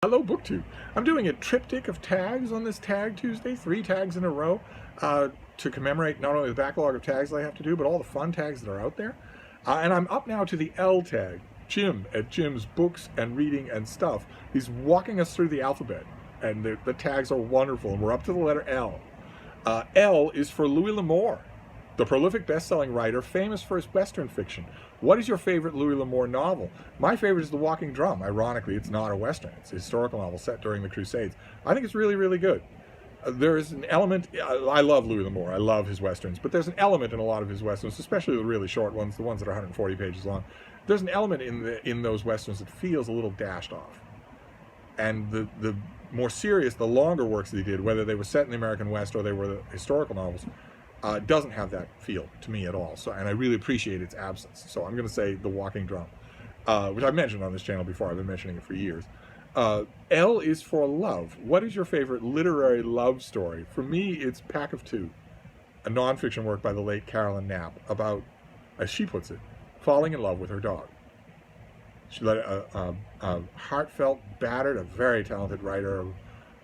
Hello BookTube. I'm doing a triptych of tags on this Tag Tuesday, 3 tags in a row, to commemorate not only the backlog of tags that I have to do, but all the fun tags that are out there. And I'm up now to the L tag, Jim at Jim's Books and Reading and Stuff. He's walking us through the alphabet, and the tags are wonderful, and we're up to the letter L. L is for Louis L'Amour, the prolific best-selling writer, famous for his Western fiction. What is your favorite Louis L'Amour novel? My favorite is The Walking Drum. Ironically, it's not a Western. It's a historical novel set during the Crusades. I think it's really, really good. There is an element, I love Louis L'Amour, I love his Westerns, but there's an element in a lot of his Westerns, especially the really short ones, the ones that are 140 pages long. There's an element in those Westerns that feels a little dashed off. And the more serious, the longer works that he did, whether they were set in the American West or they were the historical novels, doesn't have that feel to me at all. So, and I really appreciate its absence. So I'm going to say The Walking Drum, which I've mentioned on this channel before. I've been mentioning it for years. L is for love. What is your favorite literary love story? For me, it's Pack of Two, a nonfiction work by the late Carolyn Knapp about, as she puts it, falling in love with her dog. She led a heartfelt, battered, a very talented writer,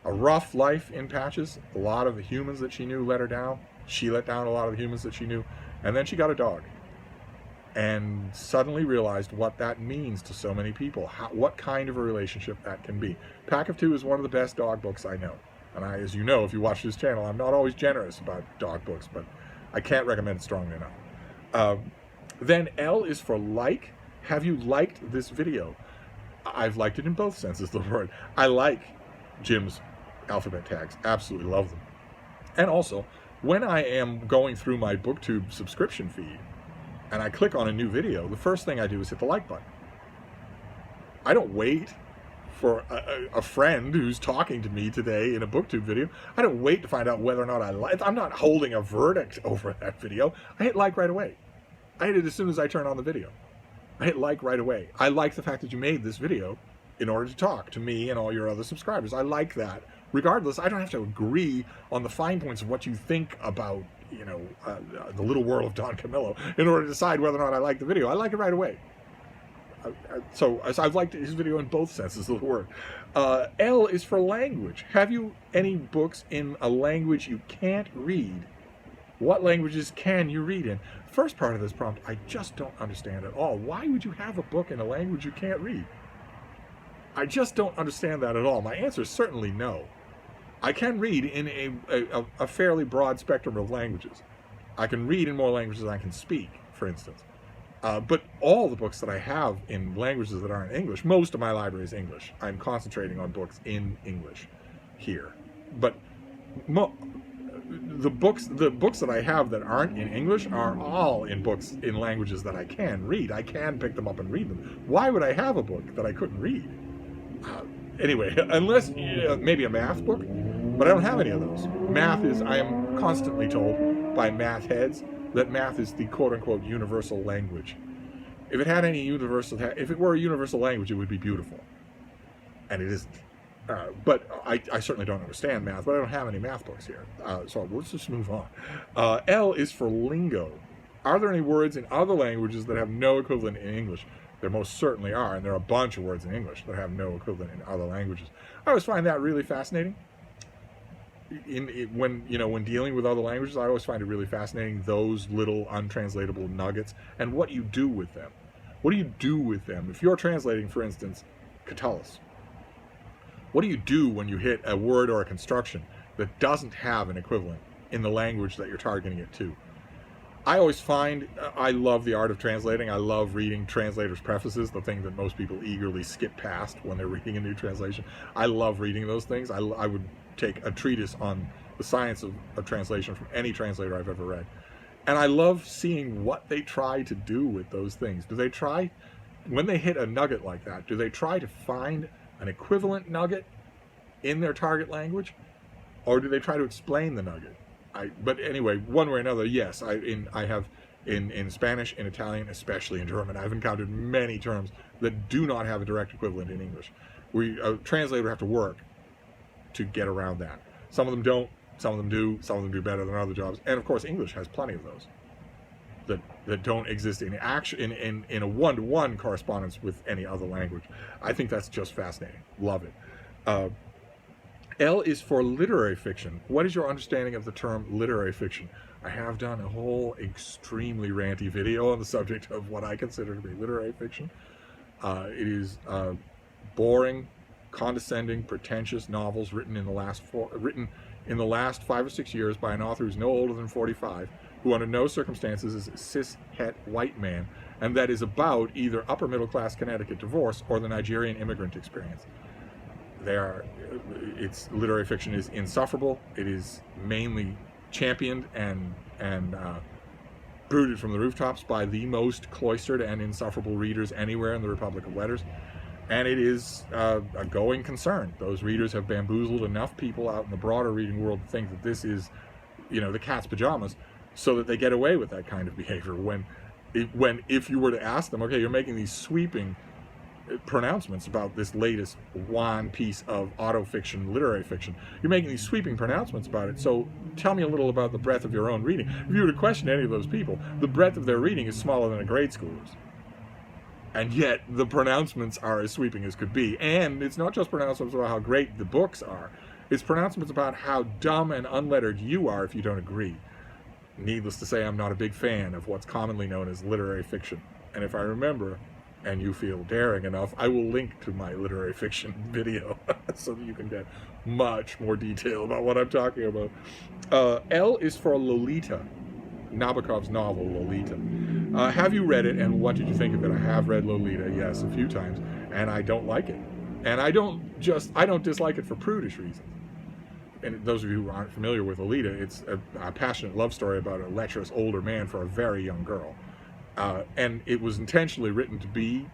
a rough life in patches. A lot of the humans that she knew let her down. She let down a lot of the humans that she knew. And then she got a dog. And suddenly realized what that means to so many people. What kind of a relationship that can be. Pack of Two is one of the best dog books I know. And as you know, if you watch this channel, I'm not always generous about dog books, but I can't recommend it strongly enough. Then L is for like. Have you liked this video? I've liked it in both senses of the word. I like Jim's alphabet tags. Absolutely love them. And also, when I am going through my BookTube subscription feed and I click on a new video, the first thing I do is hit the like button. I don't wait for a friend who's talking to me today in a BookTube video. I don't wait to find out whether or not I like it. I'm not holding a verdict over that video. I hit like right away. I hit it as soon as I turn on the video. I hit like right away. I like the fact that you made this video in order to talk to me and all your other subscribers. I like that. Regardless, I don't have to agree on the fine points of what you think about, the little world of Don Camillo in order to decide whether or not I like the video. I like it right away. So I've liked his video in both senses of the word. L is for language. Have you any books in a language you can't read? What languages can you read in? First part of this prompt, I just don't understand at all. Why would you have a book in a language you can't read? I just don't understand that at all. My answer is certainly no. I can read in a fairly broad spectrum of languages. I can read in more languages than I can speak, for instance. But all the books that I have in languages that aren't English, most of my library is English. I'm concentrating on books in English here. But the books that I have that aren't in English are all in books in languages that I can read. I can pick them up and read them. Why would I have a book that I couldn't read? Anyway, unless maybe a math book, but I don't have any of those. Math is, I am constantly told by math heads that math is the quote-unquote universal language. If it had any universal, if it were a universal language, it would be beautiful. And it isn't. But I certainly don't understand math, but I don't have any math books here. So let's just move on. L is for lingo. Are there any words in other languages that have no equivalent in English? There most certainly are, and there are a bunch of words in English that have no equivalent in other languages. I always find that really fascinating. When dealing with other languages, I always find it really fascinating, those little untranslatable nuggets, and what you do with them. What do you do with them? If you're translating, for instance, Catullus, what do you do when you hit a word or a construction that doesn't have an equivalent in the language that you're targeting it to? I always find, I love the art of translating. I love reading translators' prefaces, the thing that most people eagerly skip past when they're reading a new translation. I love reading those things. I would take a treatise on the science of translation from any translator I've ever read. And I love seeing what they try to do with those things. Do they try, when they hit a nugget like that, do they try to find an equivalent nugget in their target language? Or do they try to explain the nugget? But anyway, one way or another, yes, I have in Spanish, in Italian, especially in German, I've encountered many terms that do not have a direct equivalent in English. A translator would have to work to get around that. Some of them don't, some of them do, some of them do better than other jobs. And of course, English has plenty of those that don't exist in a one-to-one correspondence with any other language. I think that's just fascinating. Love it. Uh, L is for literary fiction. What is your understanding of the term literary fiction? I have done a whole extremely ranty video on the subject of what I consider to be literary fiction. It is boring, condescending, pretentious novels written in the last 5 or 6 years by an author who's no older than 45, who under no circumstances is a cis-het white man, and that is about either upper middle class Connecticut divorce or the Nigerian immigrant experience. Its literary fiction is insufferable. It is mainly championed and brooded from the rooftops by the most cloistered and insufferable readers anywhere in the Republic of Letters. And it is a going concern. Those readers have bamboozled enough people out in the broader reading world to think that this is, the cat's pajamas, so that they get away with that kind of behavior. When if you were to ask them, okay, you're making these sweeping pronouncements about this latest one piece of autofiction, literary fiction. You're making these sweeping pronouncements about it, so tell me a little about the breadth of your own reading. If you were to question any of those people, the breadth of their reading is smaller than a grade schooler's. And yet, the pronouncements are as sweeping as could be. And it's not just pronouncements about how great the books are. It's pronouncements about how dumb and unlettered you are if you don't agree. Needless to say, I'm not a big fan of what's commonly known as literary fiction. And if I remember, and you feel daring enough, I will link to my literary fiction video so that you can get much more detail about what I'm talking about. L is for Lolita, Navikov's novel, Lolita. Have you read it, and what did you think of it? I have read Lolita, yes, a few times, and I don't like it. And I don't dislike it for prudish reasons. And those of you who aren't familiar with Lolita, it's a passionate love story about a lecherous older man for a very young girl. And it was intentionally written to be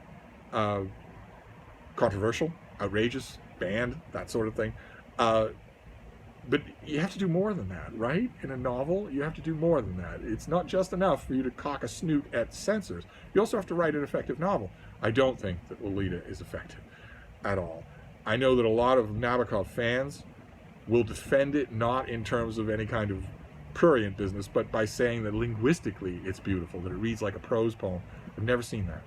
controversial, outrageous, banned, that sort of thing. But you have to do more than that, right? In a novel, you have to do more than that. It's not just enough for you to cock a snoot at censors. You also have to write an effective novel. I don't think that Lolita is effective at all. I know that a lot of Navikov fans will defend it not in terms of any kind of prurient business, but by saying that linguistically it's beautiful, that it reads like a prose poem. I've never seen that.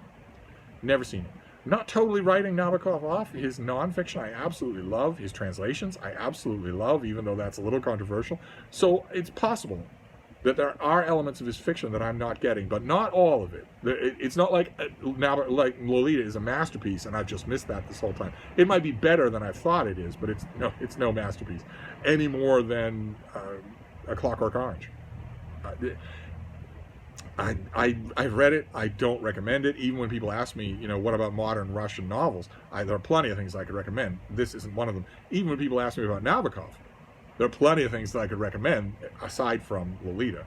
Never seen it. I'm not totally writing Navikov off. His nonfiction I absolutely love. His translations I absolutely love, even though that's a little controversial. So it's possible that there are elements of his fiction that I'm not getting, but not all of it. It's not like Lolita is a masterpiece and I've just missed that this whole time. It might be better than I thought it is, but it's no masterpiece any more than A Clockwork Orange. I've read it. I don't recommend it. Even when people ask me, what about modern Russian novels? There are plenty of things I could recommend. This isn't one of them. Even when people ask me about Navikov, there are plenty of things that I could recommend aside from Lolita.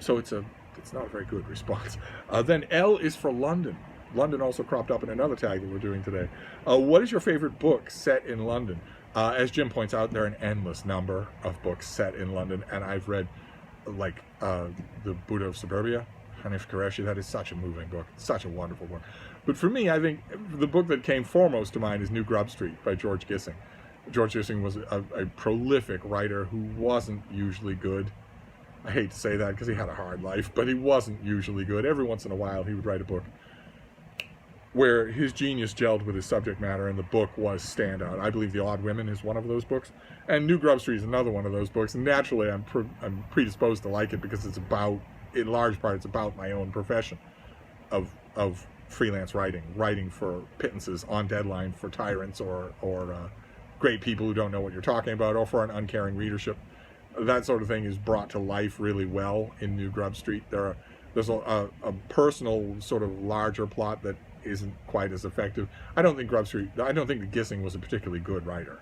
So it's not a very good response. Then L is for London. London also cropped up in another tag that we're doing today. What is your favorite book set in London? As Jim points out, there are an endless number of books set in London, and I've read The Buddha of Suburbia, Hanif Qureshi. That is such a moving book, such a wonderful book. But for me, I think the book that came foremost to mind is New Grub Street by George Gissing. George Gissing was a prolific writer who wasn't usually good. I hate to say that because he had a hard life, but he wasn't usually good. Every once in a while he would write a book where his genius gelled with his subject matter, and the book was standout. I believe The Odd Women is one of those books, and New Grub Street is another one of those books. And naturally, I'm predisposed to like it because it's about, in large part, it's about my own profession of freelance writing for pittances on deadline for tyrants or great people who don't know what you're talking about, or for an uncaring readership. That sort of thing is brought to life really well in New Grub Street. There's a personal sort of larger plot that isn't quite as effective. I don't think that Gissing was a particularly good writer.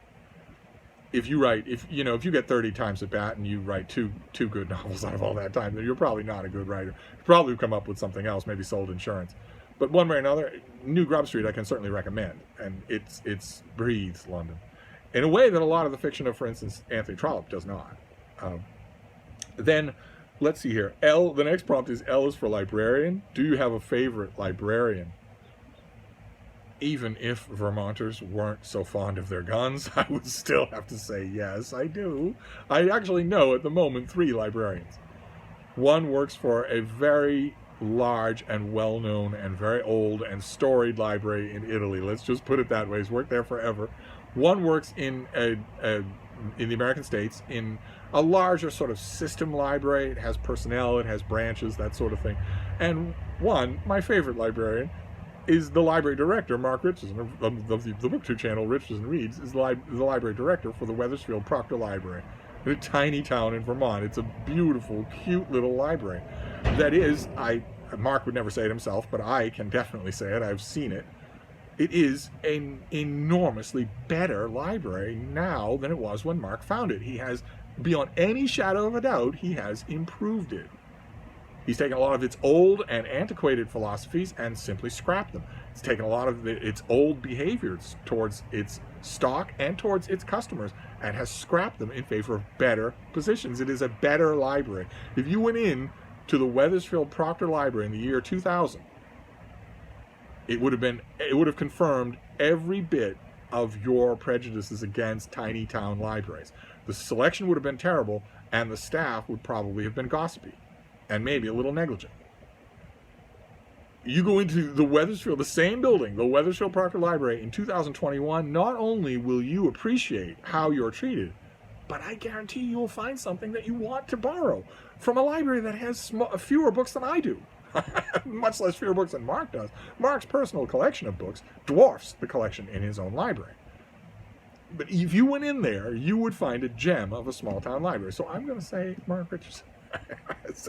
If you get 30 times at bat and you write two good novels out of all that time, then you're probably not a good writer. You probably come up with something else, maybe sold insurance. But one way or another, New Grub Street I can certainly recommend, and it's breathes London in a way that a lot of the fiction of, for instance, Anthony Trollope does not. Then let's see here. L. The next prompt is L is for librarian. Do you have a favorite librarian? Even if Vermonters weren't so fond of their guns, I would still have to say yes, I do. I actually know at the moment 3 librarians. One works for a very large and well-known and very old and storied library in Italy. Let's just put it that way. He's worked there forever. One works in the American States in a larger sort of system library. It has personnel, it has branches, that sort of thing. And one, my favorite librarian, is the library director, Mark Richardson, of the BookTube channel, Richardson Reads, is the library director for the Wethersfield Proctor Library, in a tiny town in Vermont. It's a beautiful, cute little library. That is, Mark would never say it himself, but I can definitely say it. I've seen it. It is an enormously better library now than it was when Mark found it. He has, beyond any shadow of a doubt, he has improved it. He's taken a lot of its old and antiquated philosophies and simply scrapped them. It's taken a lot of its old behaviors towards its stock and towards its customers and has scrapped them in favor of better positions. It is a better library. If you went in to the Wethersfield Proctor Library in the year 2000, it would have confirmed every bit of your prejudices against tiny town libraries. The selection would have been terrible, and the staff would probably have been gossipy and maybe a little negligent. You go into the Wethersfield, the same building, the Wethersfield Proctor Library in 2021, not only will you appreciate how you're treated, but I guarantee you'll find something that you want to borrow from a library that has fewer books than I do. Much less fewer books than Mark does. Mark's personal collection of books dwarfs the collection in his own library. But if you went in there, you would find a gem of a small town library. So I'm going to say Mark Richardson. It's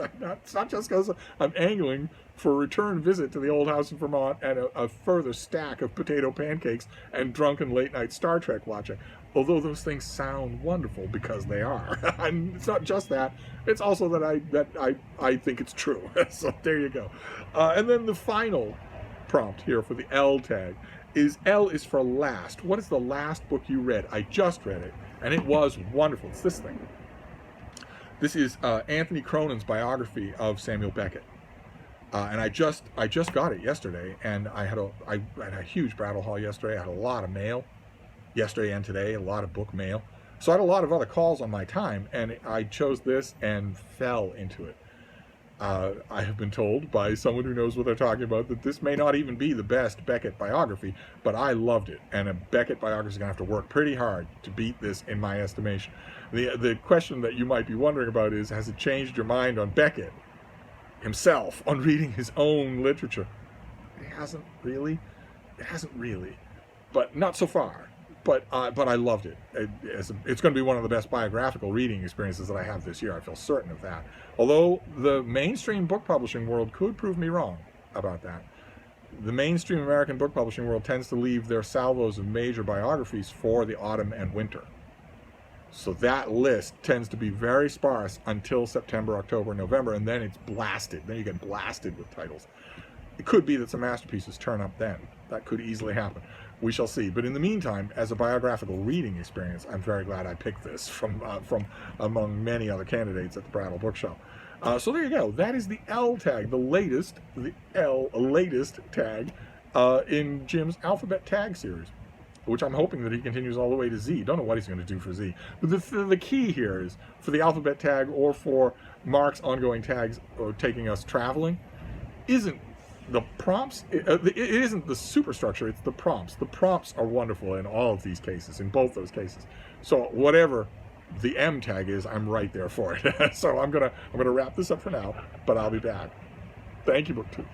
not just because I'm angling for a return visit to the old house in Vermont and a further stack of potato pancakes and drunken late night Star Trek watching. Although those things sound wonderful, because they are. And it's not just that; it's also that I think it's true. So there you go. And then the final prompt here for the L tag is L is for last. What is the last book you read? I just read it, and it was wonderful. It's this thing. This is Anthony Cronin's biography of Samuel Beckett, and I just got it yesterday, and I had a huge brattle haul yesterday. I had a lot of mail yesterday and today, a lot of book mail. So I had a lot of other calls on my time, and I chose this and fell into it. I have been told by someone who knows what they're talking about that this may not even be the best Beckett biography, but I loved it, and a Beckett biography is going to have to work pretty hard to beat this in my estimation. The question that you might be wondering about is, has it changed your mind on Beckett himself, on reading his own literature? It hasn't really. It hasn't really, but not so far. But I loved it. It's going to be one of the best biographical reading experiences that I have this year. I feel certain of that. Although the mainstream book publishing world could prove me wrong about that. The mainstream American book publishing world tends to leave their salvos of major biographies for the autumn and winter. So that list tends to be very sparse until September, October, November, and then it's blasted. Then you get blasted with titles. It could be that some masterpieces turn up then. That could easily happen. We shall see. But in the meantime, as a biographical reading experience, I'm very glad I picked this from among many other candidates at the Brattle Bookshelf. So there you go. That is the L tag, the latest tag in Jim's alphabet tag series, which I'm hoping that he continues all the way to Z. Don't know what he's going to do for Z. But the key here is, for the alphabet tag or for Mark's ongoing tags or taking us traveling, isn't the prompts, it isn't the superstructure, it's the prompts. The prompts are wonderful in all of these cases, in both those cases. So whatever the M tag is, I'm right there for it. So I'm gonna wrap this up for now, but I'll be back. Thank you, BookTube.